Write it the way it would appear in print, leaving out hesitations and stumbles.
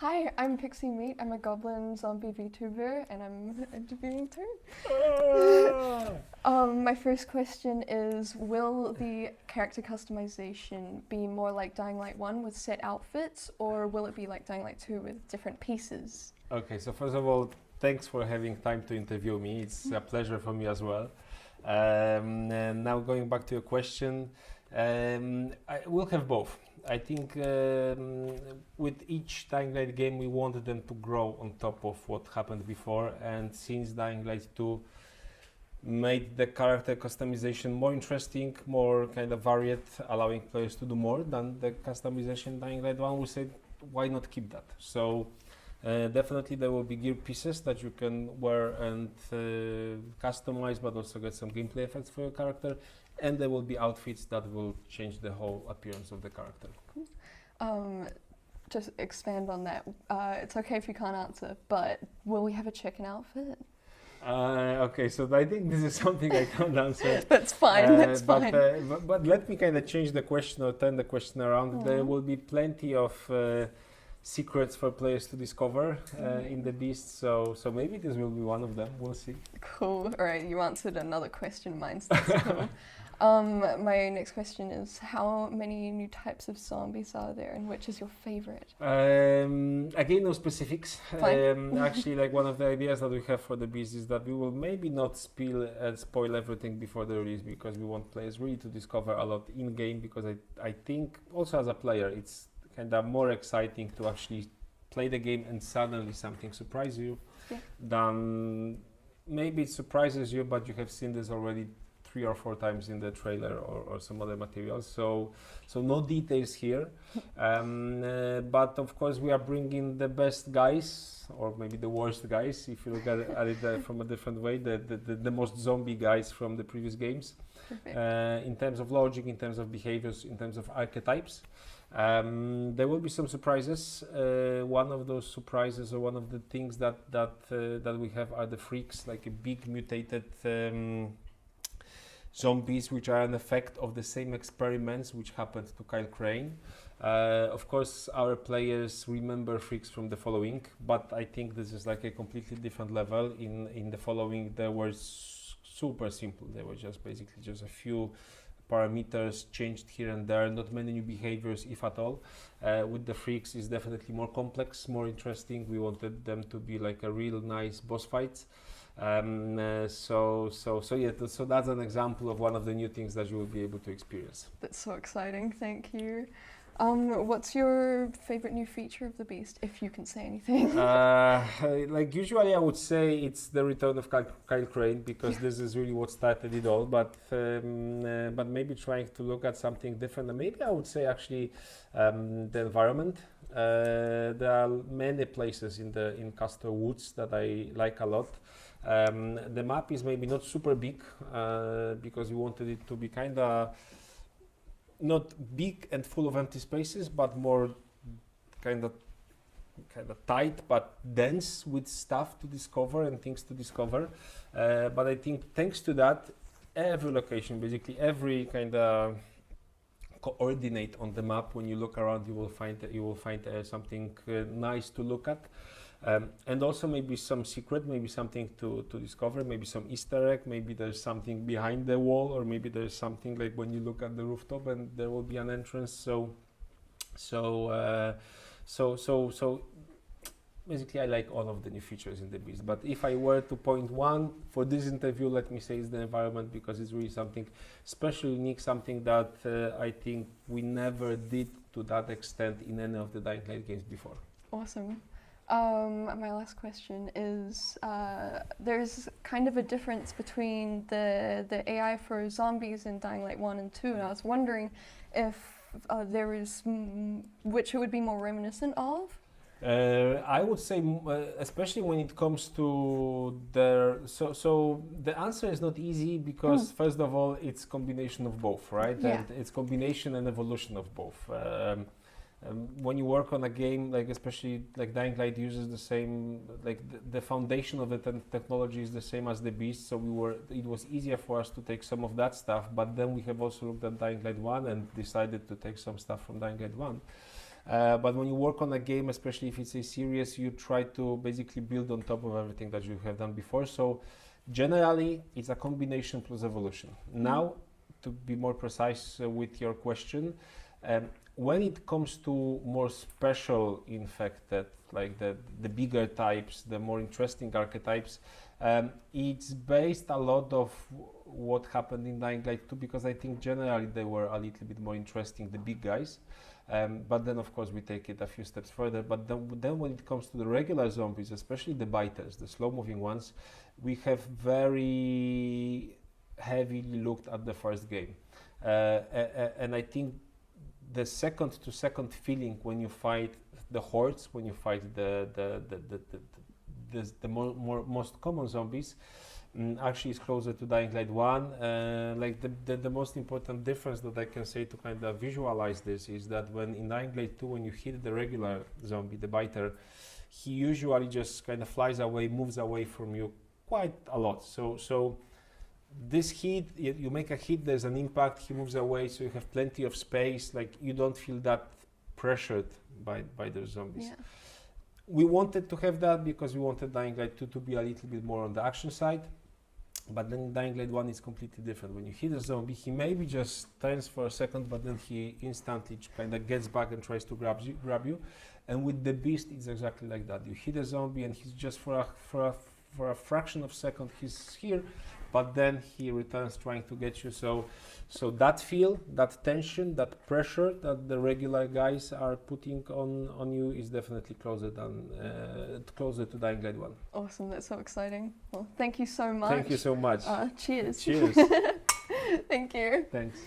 Hi, I'm Pixi Meat. I'm a goblin zombie VTuber, and I'm interviewing too. My first question is, will the character customization be more like Dying Light 1 with set outfits, or will it be like Dying Light 2 with different pieces? Okay, so first of all, thanks for having time to interview me. It's a pleasure for me as well. And now going back to your question, we'll have both. I think with each Dying Light game, we wanted them to grow on top of what happened before. And since Dying Light 2 made the character customization more interesting, more kind of varied, allowing players to do more than the customization Dying Light 1, we said, why not keep that? So definitely there will be gear pieces that you can wear and customize, but also get some gameplay effects for your character. And there will be outfits that will change the whole appearance of the character. Just expand on that. It's okay if you can't answer, but will we have a chicken outfit? Okay, so I think this is something I can't answer. That's fine, that's fine. But let me kind of change the question or turn the question around. There will be plenty of secrets for players to discover in the Beast, so maybe this will be one of them. We'll see. Cool. All right, you answered another question of mine, so that's cool. My next question is, how many new types of zombies are there, and which is your favorite? Again, no specifics. Fine. Actually, like one of the ideas that we have for the Beast is that we will maybe not spoil everything before the release, because we want players really to discover a lot in game, because I think also as a player it's kind of more exciting to actually play the game and suddenly something surprises you than maybe it surprises you, but you have seen this already 3 or 4 times in the trailer or some other materials. So no details here, but of course we are bringing the best guys, or maybe the worst guys, if you look at it from a different way, the most zombie guys from the previous games, in terms of logic, in terms of behaviors, in terms of archetypes. There will be some surprises. One of those surprises, or one of the things that we have, are the freaks, like a big mutated zombies, which are an effect of the same experiments which happened to Kyle Crane. Of course, our players remember freaks from the following, but I think this is like a completely different level. In the following, they were super simple. They were just basically just a few parameters changed here and there, not many new behaviors, if at all. With the freaks, is definitely more complex, more interesting. We wanted them to be like a real nice boss fights. So that's an example of one of the new things that you will be able to experience. That's so exciting, thank you. What's your favorite new feature of the Beast, if you can say anything? Like usually I would say it's the return of Kyle Crane, because this is really what started it all, but maybe trying to look at something different, and maybe I would say actually the environment. There are many places in Castor Woods that I like a lot. The map is maybe not super big, because we wanted it to be kind of not big and full of empty spaces, but more kind of tight but dense with stuff to discover and things to discover. But I think thanks to that, every location, basically every kind of coordinate on the map, when you look around, you will find something nice to look at. And also maybe some secret, maybe something to discover, maybe some Easter egg, maybe there's something behind the wall, or maybe there's something like when you look at the rooftop and there will be an entrance. So basically I like all of the new features in the Beast. But if I were to point one for this interview, let me say it's the environment, because it's really something special, unique, something that I think we never did to that extent in any of the Dying Light games before. Awesome. My last question is, there's kind of a difference between the AI for zombies in Dying Light 1 and 2, and I was wondering if there is which it would be more reminiscent of? I would say, especially when it comes to so the answer is not easy, because first of all, it's combination of both, right? Yeah. And it's combination and evolution of both. When you work on a game, like especially like Dying Light uses the same, like the foundation of the technology is the same as the Beast, so it was easier for us to take some of that stuff, but then we have also looked at Dying Light 1 and decided to take some stuff from Dying Light 1. But when you work on a game, especially if it's a series, you try to basically build on top of everything that you have done before. So generally, it's a combination plus evolution. Now, to be more precise with your question, when it comes to more special infected, like the bigger types, the more interesting archetypes, it's based a lot of what happened in Dying Light 2, because I think generally they were a little bit more interesting, the big guys. But then, of course, we take it a few steps further. But then when it comes to the regular zombies, especially the biters, the slow-moving ones, we have very heavily looked at the first game. And I think the second-to-second feeling when you fight the hordes, when you fight the most common zombies, actually is closer to Dying Light 1. Like the most important difference that I can say to kind of visualize this is that when in Dying Light 2, when you hit the regular zombie, the biter, he usually just kind of flies away, moves away from you quite a lot. So this hit, you make a hit, there's an impact, he moves away, so you have plenty of space, like you don't feel that pressured by the zombies. Yeah. We wanted to have that because we wanted Dying Light 2 to be a little bit more on the action side, but then Dying Light 1 is completely different. When you hit a zombie, he maybe just turns for a second, but then he instantly kind of gets back and tries to grab you. And with the Beast, it's exactly like that. You hit a zombie and he's just for a fraction of a second, he's here, but then he returns trying to get you. So that feel, that tension, that pressure that the regular guys are putting on you is definitely closer to Dying Light 1. Awesome, that's so exciting. Well, thank you so much. Thank you so much. Cheers. Cheers. Thank you. Thanks.